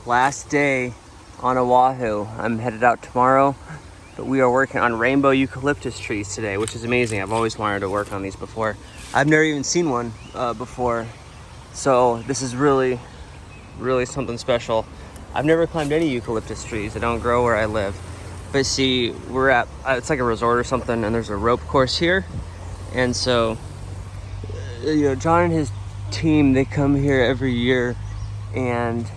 Last day on Oahu. I'm headed out tomorrow, but we are working on rainbow eucalyptus trees today, which is amazing. I've always wanted to work on these before. I've never even seen one before, so this is really something special. I've never climbed any eucalyptus trees. They don't grow where I live. But see, we're at, it's like a resort or something, and there's a rope course here. And so, you know, John and his team, they come here every year, and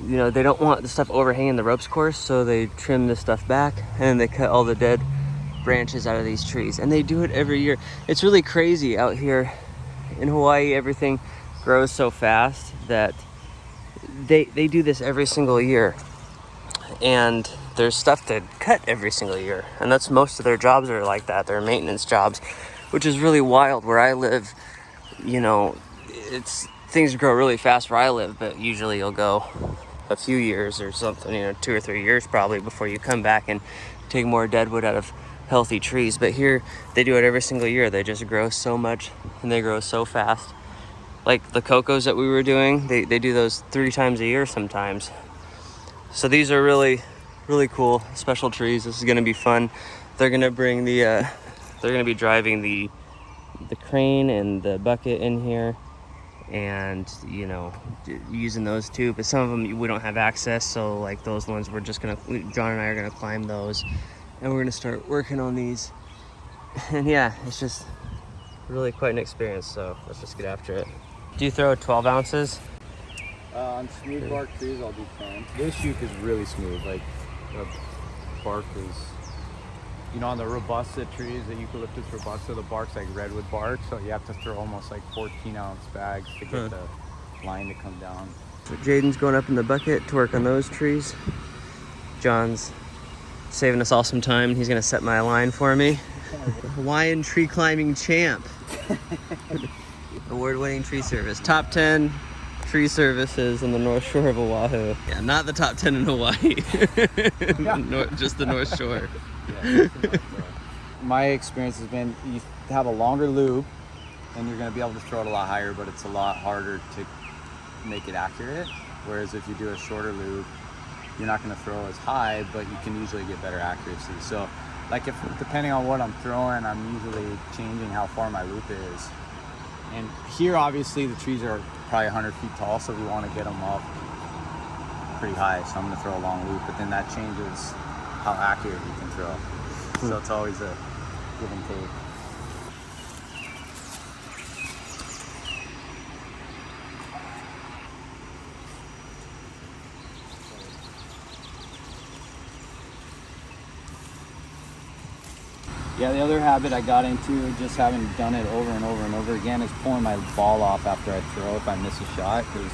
you know, they don't want the stuff overhanging the ropes course, so they trim this stuff back, and then they cut all the dead branches out of these trees. And they do it every year. It's really crazy out here in Hawaii. Everything grows so fast that they do this every single year. And there's stuff to cut every single year, and that's most of their jobs are like that. They're maintenance jobs, which is really wild. Where I live, you know, things grow really fast where I live, but usually you'll go a few years or something, you know, 2 or 3 years probably before you come back and take more deadwood out of healthy trees. But here they do it every single year. They just grow so much and they grow so fast. Like the cocos that we were doing, they do those 3 times a year sometimes. So these are really cool special trees. This is going to be fun. They're going to bring they're going to be driving the crane and the bucket in here, and you know, using those too. But some of them we don't have access, so like those ones we're just gonna, John and I are gonna climb those, and we're gonna start working on these. And yeah, it's just really quite an experience. So let's just get after it. Do you throw 12 ounces? On smooth bark trees, I'll do 10. This shoot is really smooth. Like the bark is, you know, on the robusta trees, the eucalyptus robusta, the bark's like redwood bark, so you have to throw almost like 14-ounce bags to get the line to come down. So Jaden's going up in the bucket to work on those trees. John's saving us all some time. He's gonna set my line for me. Hawaiian tree climbing champ. Award-winning tree service. Top 10 tree services in the North Shore of Oahu. Yeah, not the top 10 in Hawaii. Just the North Shore. Yeah, my experience has been you have a longer loop and you're going to be able to throw it a lot higher, but it's a lot harder to make it accurate. Whereas if you do a shorter loop, you're not going to throw as high, but you can usually get better accuracy. So like if depending on what I'm throwing, I'm usually changing how far my loop is. And here obviously the trees are probably 100 feet tall, so we want to get them up pretty high. So I'm going to throw a long loop, but then that changes how accurate you can throw. So it's always a give and take. Yeah, the other habit I got into, just having done it over and over and over again, is pulling my ball off after I throw if I miss a shot, because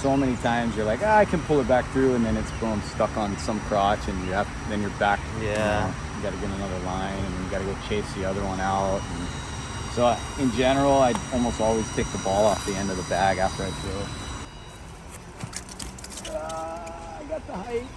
so many times you're like, I can pull it back through, and then it's boom, stuck on some crotch, and then you're back. Yeah. You got to get another line, and you got to go chase the other one out. And so in general, I almost always take the ball off the end of the bag after I throw. I got the height.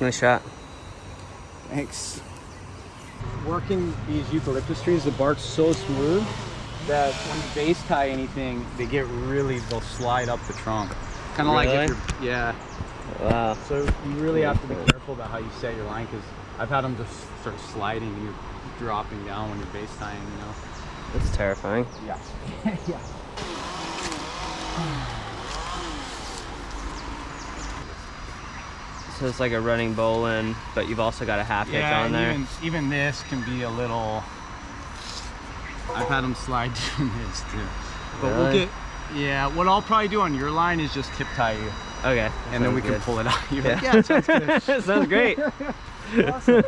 Nice shot. Thanks. Working these eucalyptus trees, the bark's so smooth that when you base tie anything, they'll slide up the trunk. Kind of Really? like if you're, yeah. Wow. So you really have to be careful about how you set your line, because I've had them just start sliding and you're dropping down when you're base tying, you know. That's terrifying. Yeah. Yeah. So it's like a running bowline, but you've also got a half hitch on there. Even this can be a little. I've had them slide doing this too. But Really? what I'll probably do on your line is just tip tie you. Okay. And then we good. can pull it out. You're Yeah. like, yeah, it sounds good. Sounds great. Awesome.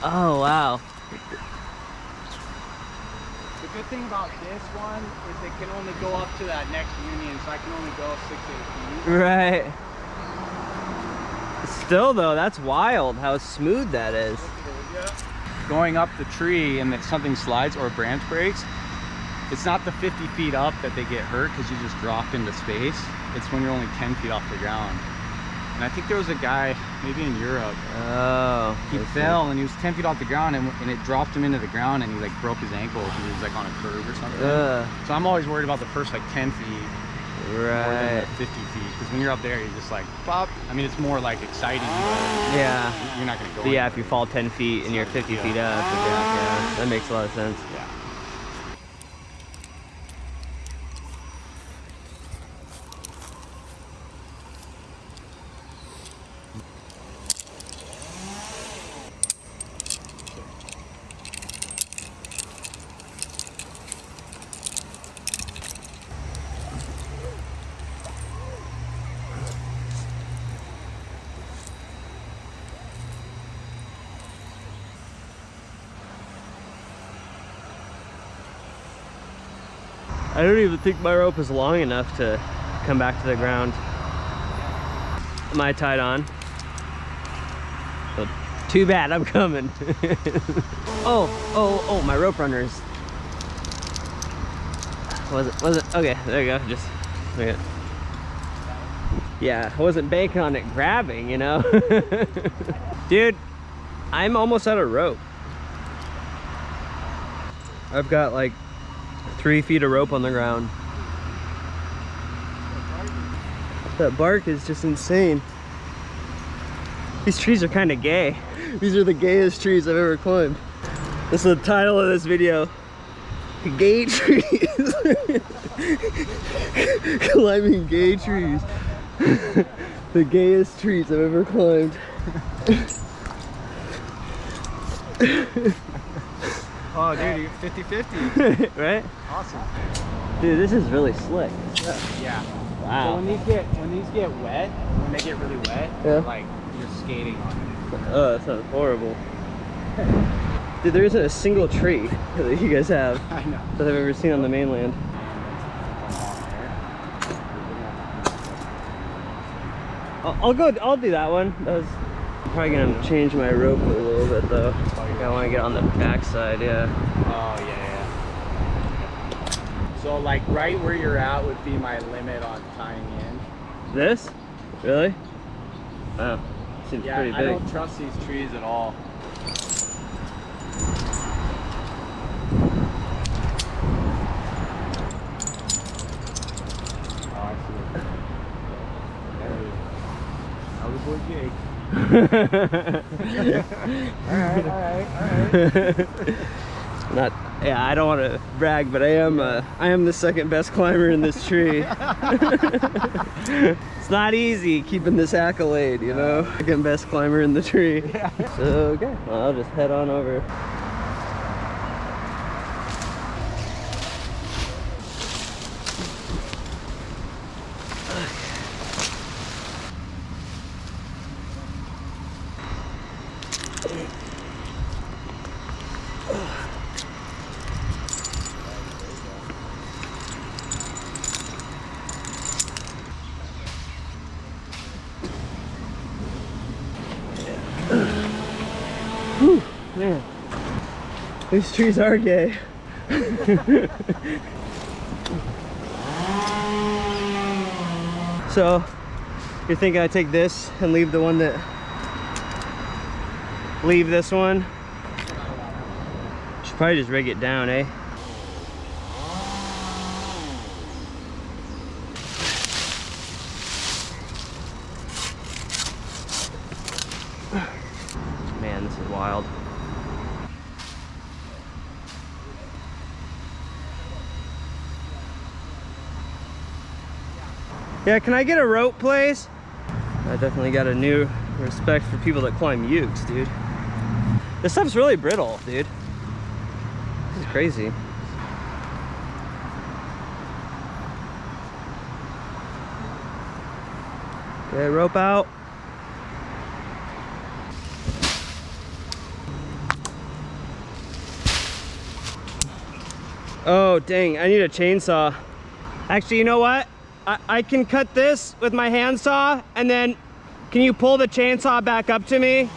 Oh, wow. The good thing about this one is it can only go up to that next union, so I can only go 6 to 8 feet. Right. Still though, that's wild how smooth that is. Going up the tree and if something slides or a branch breaks, It's not the 50 feet up that they get hurt because you just drop into space. It's when you're only 10 feet off the ground. And I think there was a guy, maybe in Europe. Oh. He fell and he was 10 feet off the ground and it dropped him into the ground and he like broke his ankle because he was like on a curve or something. So I'm always worried about the first like 10 feet. More than the 50 feet. Because when you're up there, you're just like, pop. I mean, it's more like exciting, but yeah, you're not going to go but yeah, if you fall 10 feet and you're 50 feet up, yeah, that makes a lot of sense. Yeah. I don't even think my rope is long enough to come back to the ground. Am I tied on? Well, too bad, I'm coming. oh, my rope runners. Was it? Okay, there you go, just, wait. Yeah, I wasn't banking on it grabbing, you know? Dude, I'm almost out of rope. I've got like 3 feet of rope on the ground. That bark is just insane. These trees are kind of gay. These are the gayest trees I've ever climbed. This is the title of this video. Gay trees. Climbing gay trees. The gayest trees I've ever climbed. Oh, dude, you're 50-50. Right? Awesome. Dude, this is really slick. Yeah. Wow. So when these get wet, when they get really wet, Yeah. like you're skating on it. Oh, that sounds horrible. Dude, there isn't a single tree that you guys have I know. that I've ever seen on the mainland. I'll do that one. I'm probably gonna change my rope a little bit though. I want to get on the backside, yeah. Oh, yeah. So like right where you're at would be my limit on tying in. This? Really? Wow, seems Yeah, pretty big. I don't trust these trees at all. Oh, I see it. There it is. That was boy Jake. All right. Yeah, I don't want to brag, but I am the second best climber in this tree. It's not easy keeping this accolade, you know? Second best climber in the tree. Yeah. So, okay, well, I'll just head on over. Whew, man, these trees are gay. So, you're thinking I take this and leave the one that, leave this one? Should probably just rig it down, eh? Man, this is wild. Yeah, can I get a rope, please? I definitely got a new respect for people that climb ukes, dude. This stuff's really brittle, dude. This is crazy. Okay, rope out. Oh, dang, I need a chainsaw. Actually, you know what? I can cut this with my handsaw, and then can you pull the chainsaw back up to me?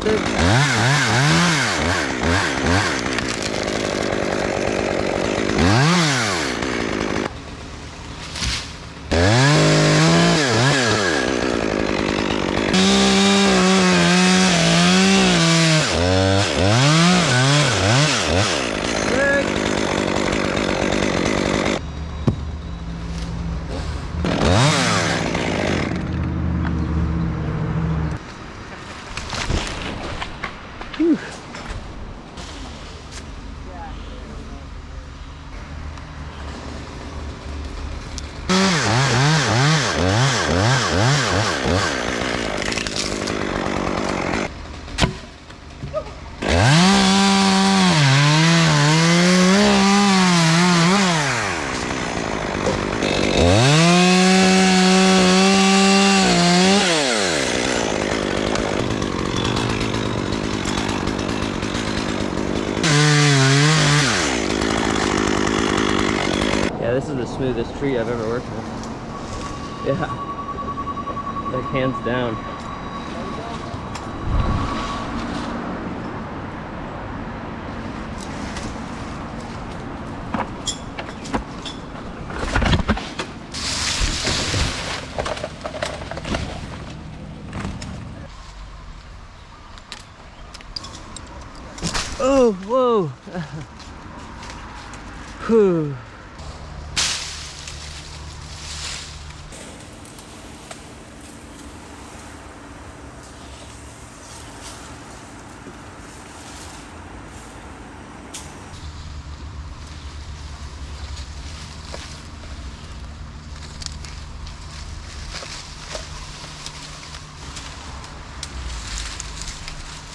it. This is the smoothest tree I've ever worked with. Yeah, like hands down. Oh, whoa. Whew.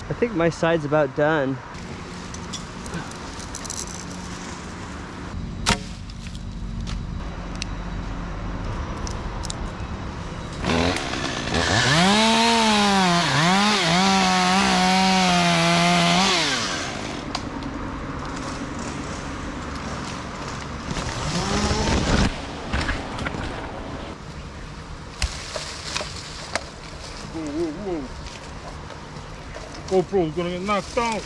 I think my side's about done. GoPro's gonna get knocked out.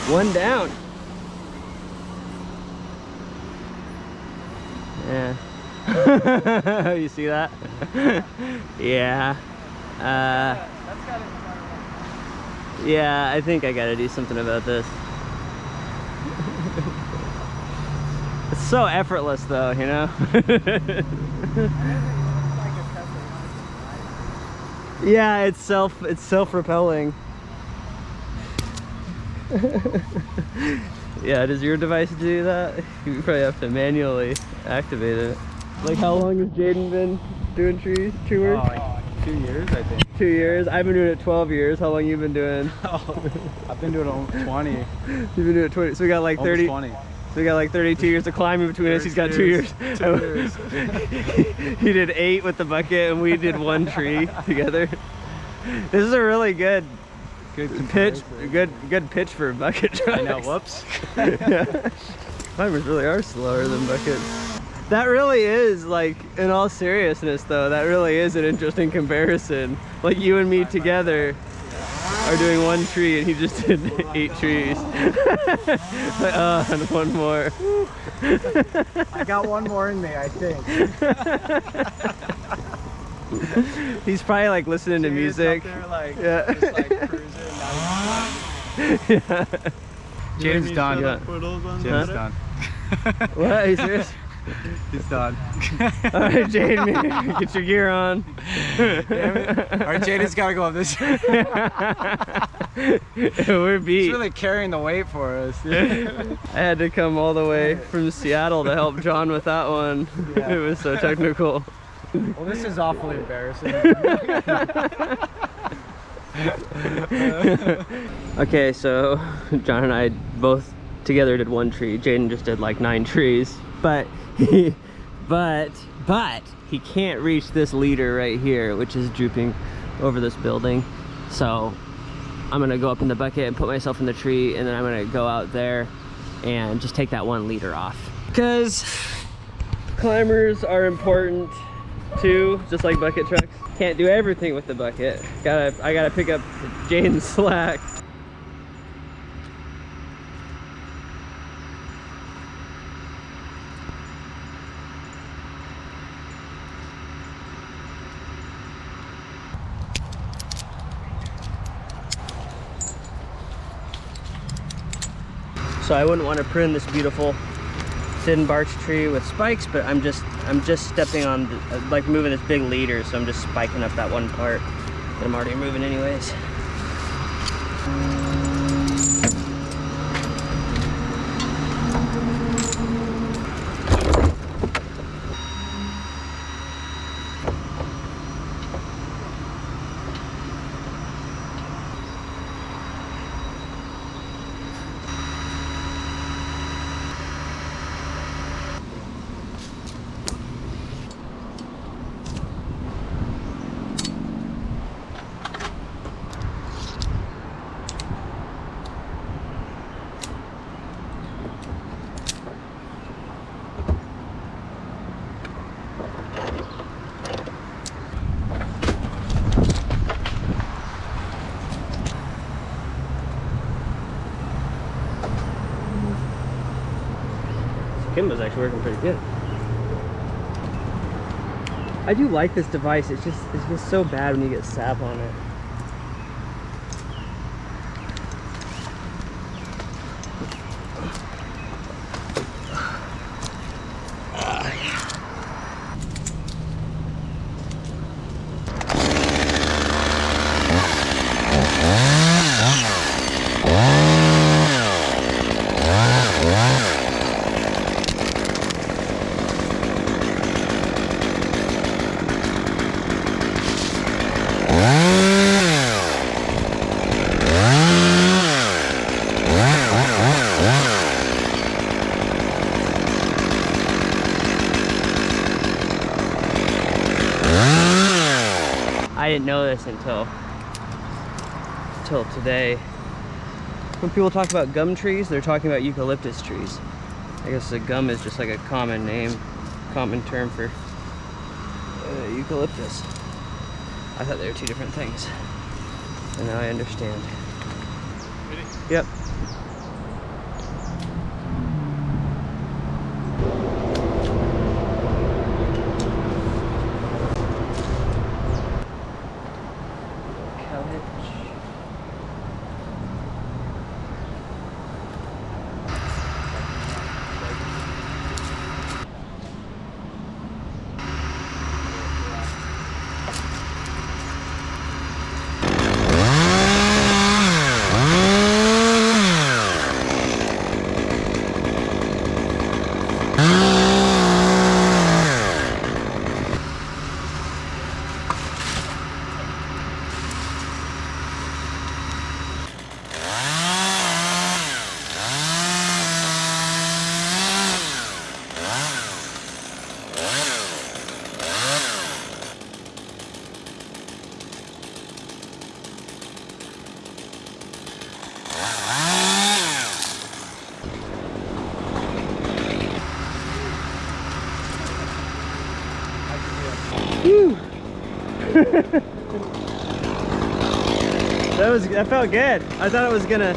One down. Yeah. You see that? Yeah. Yeah, I think I gotta do something about this. It's so effortless though, you know? Yeah, it's self-repelling. Yeah, does your device do that? You probably have to manually activate it. Like, how long has Jaden been doing tree work? Oh, like 2 years, I think. 2 years? I've been doing it 12 years. How long you been doing? Oh, I've been doing it almost 20. You've been doing it 20. So we got like 30. Almost 20. So we got like 32 years of climbing between us. He's got 2 years. 2 years. He did 8 with the bucket, and we did 1 tree together. This is a really good pitch. Good pitch for bucket trucks. I know. Whoops. Yeah. Climbers really are slower than buckets. That really is, like, in all seriousness though, that really is an interesting comparison. Like, you and me together are doing 1 tree and he just did 8 trees. Like, and 1 more. I got 1 more in me, I think. He's probably like listening to music. There, like, Yeah. just, like, cruising. Yeah. Jaden's done. Yeah. For those ones Jaden's over done. What? Are you serious? He's done. All right, Jaden, get your gear on. Alright, Jaden's gotta go up this. We're beat. He's really carrying the weight for us. I had to come all the way from Seattle to help John with that one. Yeah. It was so technical. Well, this is awfully embarrassing. Okay, so John and I both together did one tree. Jaden just did like 9 trees, but he can't reach this leader right here, which is drooping over this building. So I'm gonna go up in the bucket and put myself in the tree, and then I'm gonna go out there and just take that one leader off. Because climbers are important too, just like bucket trucks. Can't do everything with the bucket. I gotta pick up Jaden's slack. So I wouldn't want to prune this beautiful thin barch tree with spikes, but I'm just stepping on like moving this big leader, so I'm just spiking up that one part that I'm already moving anyways. Kimba's actually working pretty good. I do like this device. It's just so bad when you get sap on it. I didn't know this until today. When people talk about gum trees, they're talking about eucalyptus trees. I guess the gum is just like a common name, common term for eucalyptus. I thought they were 2 different things, and now I understand. Ready? Yep. That felt good. I thought it was gonna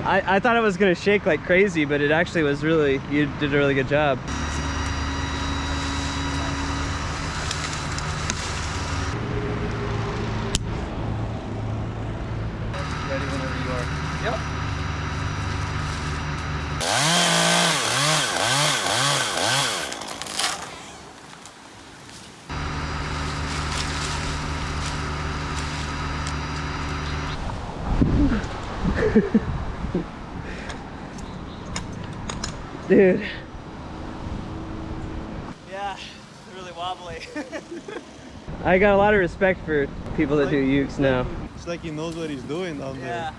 I thought it was gonna shake like crazy, but it actually was really, you did a really good job. Dude. Yeah, it's really wobbly. I got a lot of respect for people that do ukes now. It's like he knows what he's doing down there.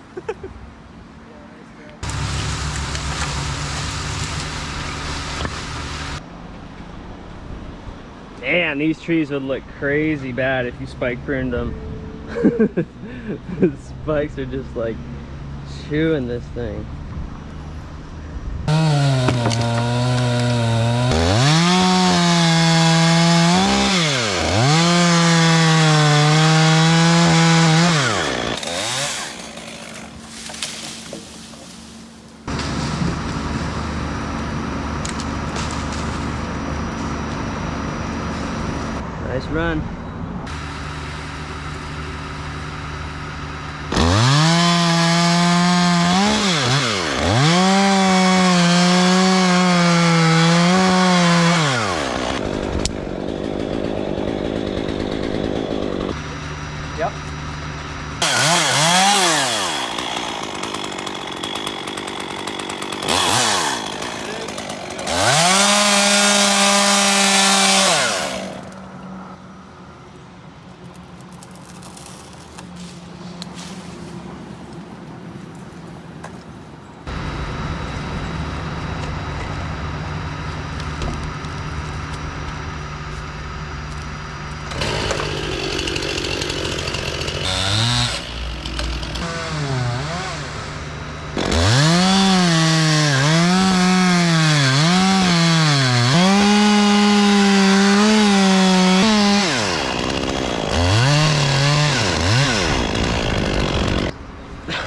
Man, these trees would look crazy bad if you spike pruned them. The spikes are just like chewing this thing. Nice run. Yep.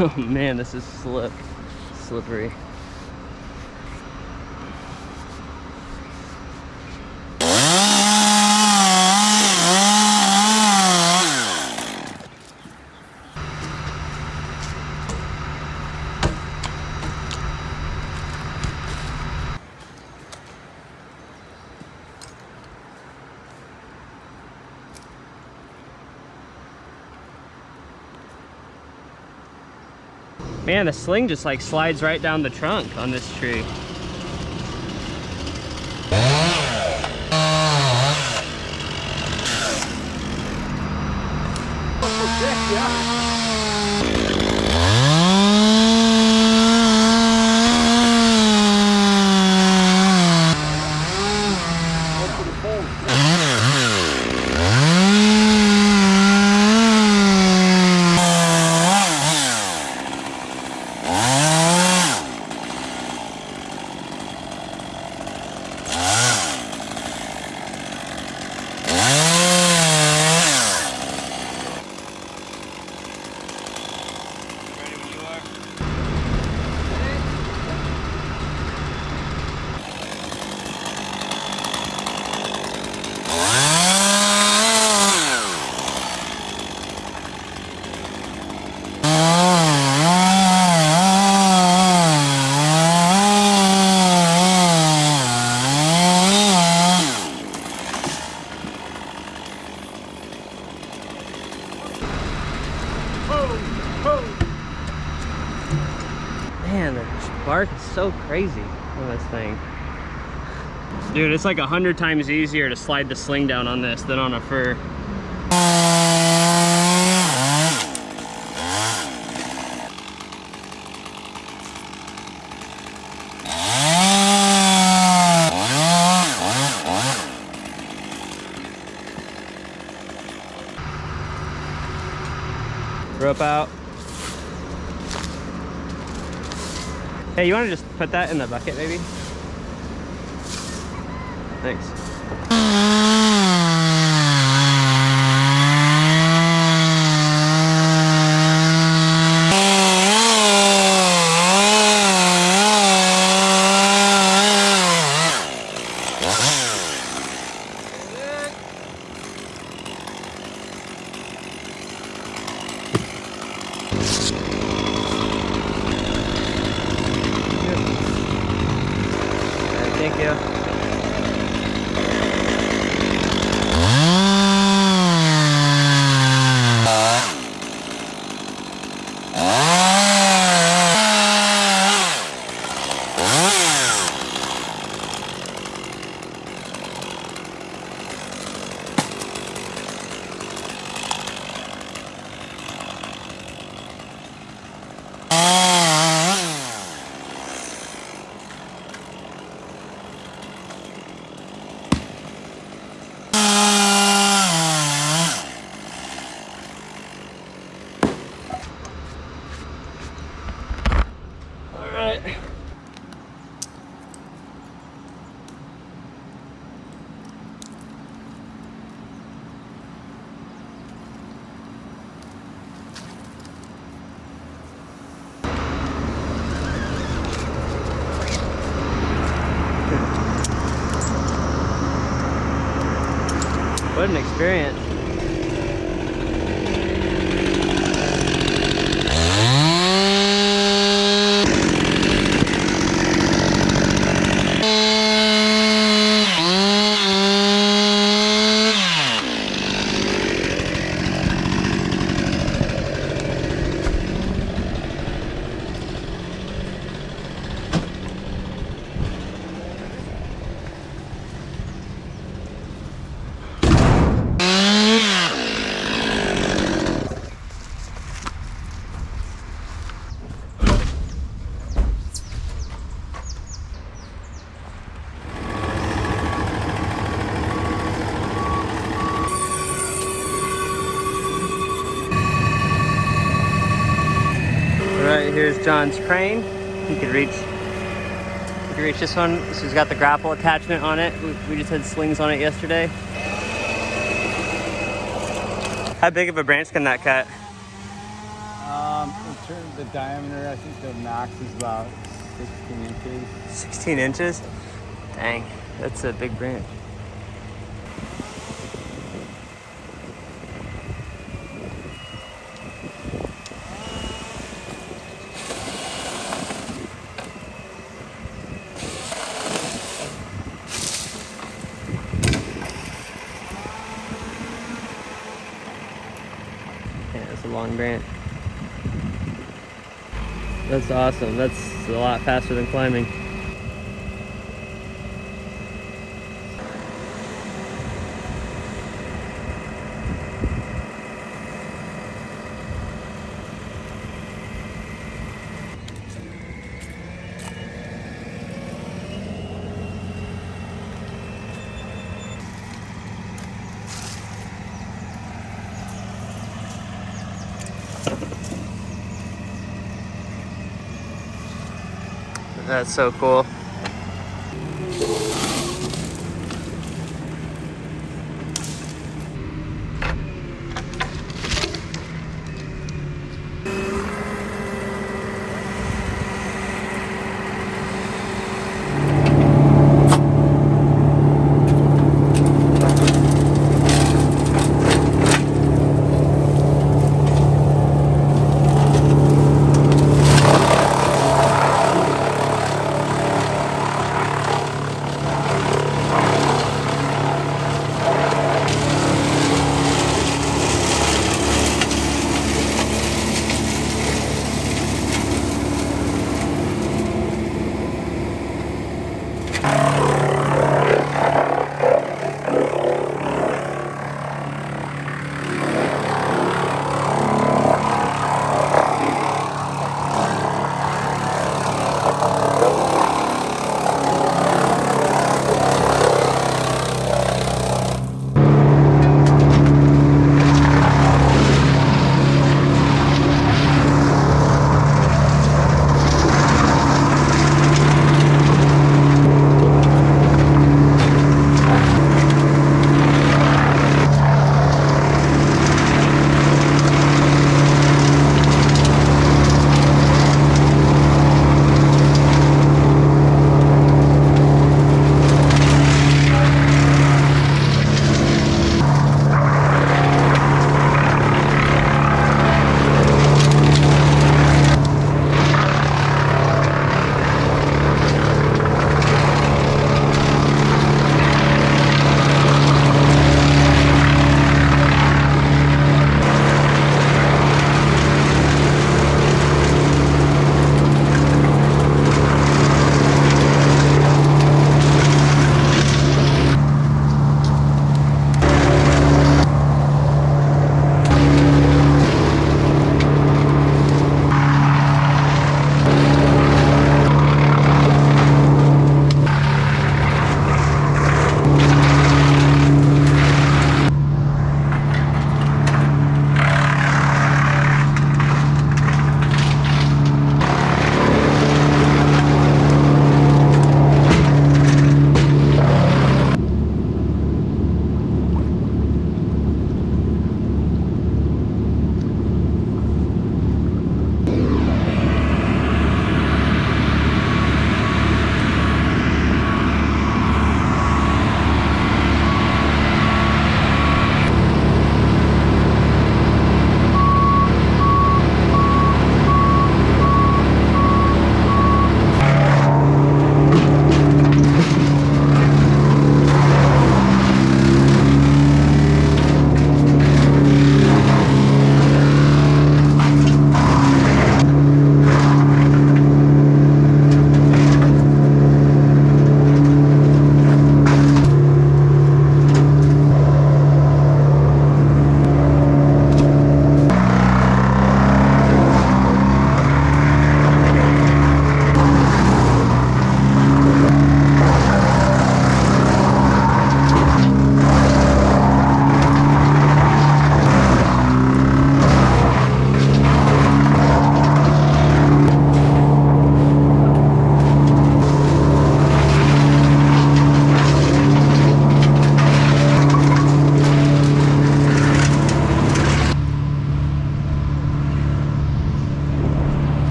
Oh man, this is slippery. Man, the sling just like slides right down the trunk on this tree. Man, the bark is so crazy on this thing. Dude, it's like 100 times easier to slide the sling down on this than on a fir. Rope out. Hey, you want to just put that in the bucket, maybe? Thanks. Thank you. here's John's crane. He could reach this one. So he's got the grapple attachment on it. We just had slings on it yesterday. How big of a branch can that cut? In terms of the diameter, I think the max is about 16 inches. 16 inches? Dang, that's a big branch. Yeah, it's a long branch. That's awesome. That's a lot faster than climbing. That's so cool.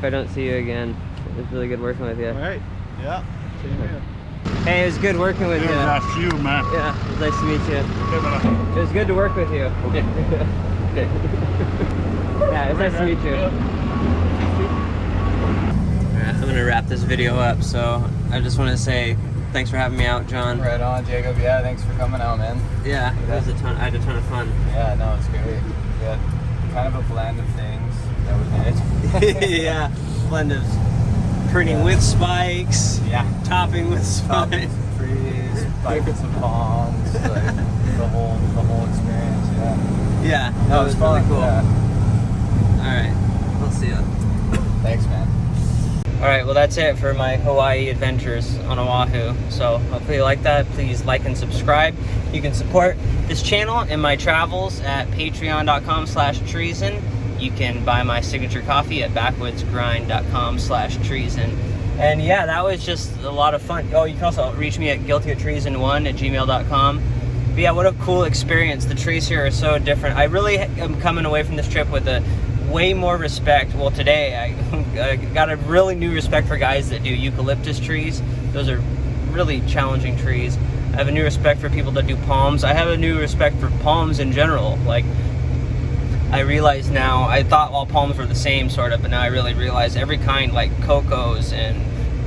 if I don't see you again. It was really good working with you. All right. Yeah. Same here. Hey, it was good working with you. That's you, man. Yeah, it was nice to meet you. It was good to work with you. Okay. Yeah, it was nice to meet you. Alright, I'm gonna wrap this video up, so I just want to say thanks for having me out, John. Right on, Jacob. Yeah, thanks for coming out, man. Yeah, it was I had a ton of fun. Yeah, no, it's great. Yeah, kind of a blend of things that we did. Yeah, blend of printing with spikes, Yeah. topping with Topping spikes. some trees, biking some palms, like the whole experience. Yeah. Yeah, No, that it was fun. really cool. Yeah. Alright, I'll see ya. Thanks, man. Alright, well that's it for my Hawaii adventures on Oahu. So hopefully you like that. Please like and subscribe. You can support this channel and my travels at patreon.com/treason. You can buy my signature coffee at backwoodsgrind.com/treason. And yeah, that was just a lot of fun. Oh, you can also reach me at guiltyatreason1@gmail.com. But yeah, what a cool experience. The trees here are so different. I really am coming away from this trip with a way more respect. Well, today I got a really new respect for guys that do eucalyptus trees. Those are really challenging trees. I have a new respect for people that do palms. I have a new respect for palms in general. Like, I realize now, I thought all palms were the same sort of, but now I really realize every kind, like cocos and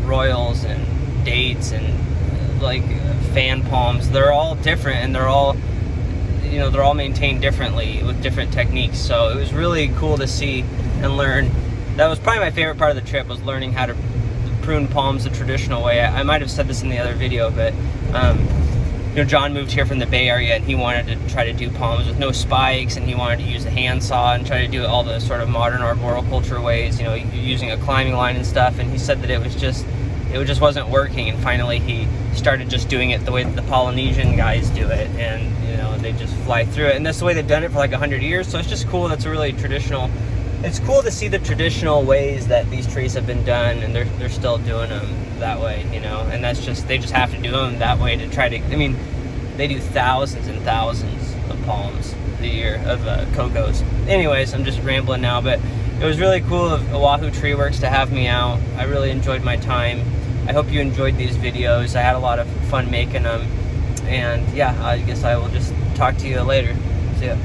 royals and dates and like fan palms, they're all different, and they're all, you know, they're all maintained differently with different techniques. So it was really cool to see and learn. That was probably my favorite part of the trip, was learning how to prune palms the traditional way. I might have said this in the other video, but you know, John moved here from the Bay Area, and he wanted to try to do palms with no spikes, and he wanted to use a handsaw and try to do it all the sort of modern arboriculture ways, you know, using a climbing line and stuff. And he said that it just wasn't working, and finally he started just doing it the way that the Polynesian guys do it, and you know, they just fly through it, and that's the way they've done it for like 100 years. So it's just cool. That's a really traditional. It's cool to see the traditional ways that these trees have been done, and they're still doing them that way, you know. And that's just, they just have to do them that way to try to, I mean, they do thousands and thousands of palms a year, of cocos. Anyways, I'm just rambling now, but it was really cool of Oahu Tree Works to have me out. I really enjoyed my time. I hope you enjoyed these videos. I had a lot of fun making them. And yeah, I guess I will just talk to you later. See ya.